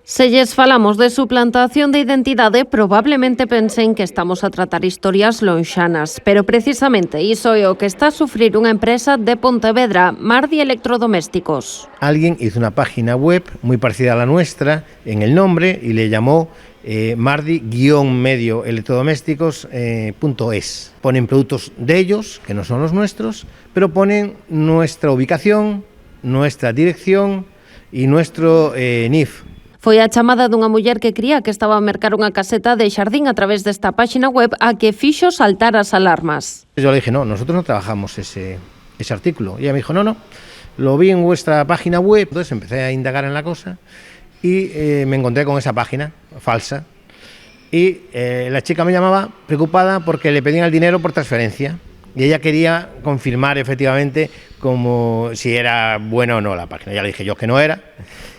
Se lles falamos de suplantación de identidade, probablemente pensen que estamos a tratar historias lonxanas, pero precisamente iso é o que está a sufrir unha empresa de Pontevedra, Mardi Electrodomésticos. Alguien hizo una página web muy parecida a la nuestra en el nombre y le llamó mardi-medioelectrodomésticos.es. Ponen productos de ellos, que no son los nuestros, pero ponen nuestra ubicación, nuestra dirección y nuestro NIF. Foi a chamada dunha muller que cría que estaba a mercar unha caseta de xardín a través desta páxina web a que fixo saltar as alarmas. Yo le dije, no, nosotros no trabajamos ese artículo. Y ella me dijo, no, lo vi en vuestra página web. Entonces empecé a indagar en la cosa y me encontré con esa página falsa. Y la chica me llamaba preocupada porque le pedían el dinero por transferencia. Y ella quería confirmar efectivamente como si era buena o no la página. Ya le dije yo que no era.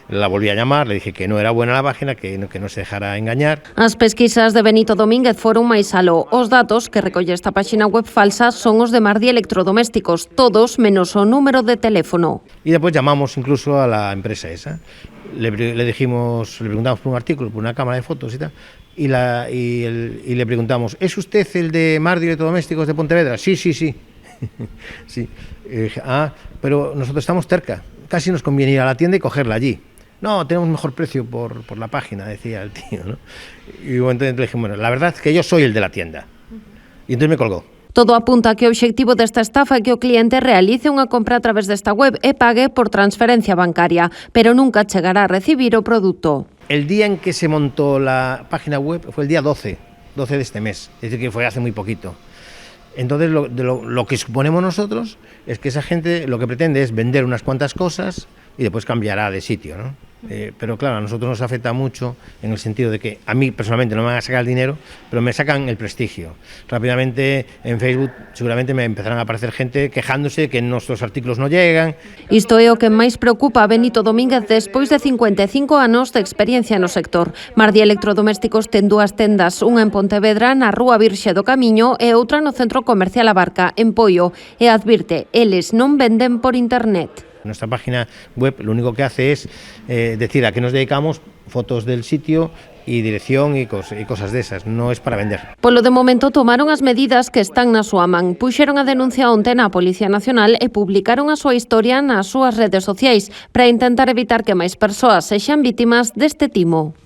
La volví a llamar, le dije que no era buena la página, que no se dejara engañar. As pesquisas de Benito Domínguez foron máis aló. Os datos que recolle esta páxina web falsa son os de Mardi Electrodomésticos, todos menos o número de teléfono. Y después llamamos incluso a la empresa esa. Le preguntamos por un artículo, por una cámara de fotos y tal, y le preguntamos, ¿es usted el de Mardi Electrodomésticos de Pontevedra? Sí. Sí. Pero nosotros estamos cerca, casi nos conviene ir a la tienda y cogerla allí. No, tenemos mejor precio por la página, decía el tío, ¿no? Y bueno, entonces le dije, bueno, la verdad es que yo soy el de la tienda. Y entonces me colgó. Todo apunta a que o obxectivo desta estafa é que o cliente realice unha compra a través desta web e pague por transferencia bancaria, pero nunca chegará a recibir o produto. El día en que se montó la página web fue el día 12 de este mes, es decir, que fue hace muy poquito. Entonces, lo que suponemos nosotros es que esa gente lo que pretende es vender unas cuantas cosas y después cambiará de sitio, ¿no? Pero claro, a nosotros nos afecta mucho en el sentido de que a mí personalmente no me van a sacar el dinero, pero me sacan el prestigio. Rápidamente en Facebook seguramente me empezarán a aparecer gente quejándose que nuestros artículos no llegan. Isto é o que máis preocupa a Benito Domínguez despois de 55 anos de experiencia no sector. Mardi Electrodomésticos ten dúas tendas, unha en Pontevedra, na Rúa Virxe do Camiño, e outra no Centro Comercial A Barca, en Poio, e advirte, eles non venden por internet. Nuestra página web lo único que hace es decir a qué nos dedicamos, fotos del sitio y dirección y cosas de esas, no es para vender. Polo de momento tomaron as medidas que están na súa man. Puxeron a denuncia onte na Policía Nacional e publicaron a súa historia nas súas redes sociais para intentar evitar que máis persoas sexan vítimas deste timo.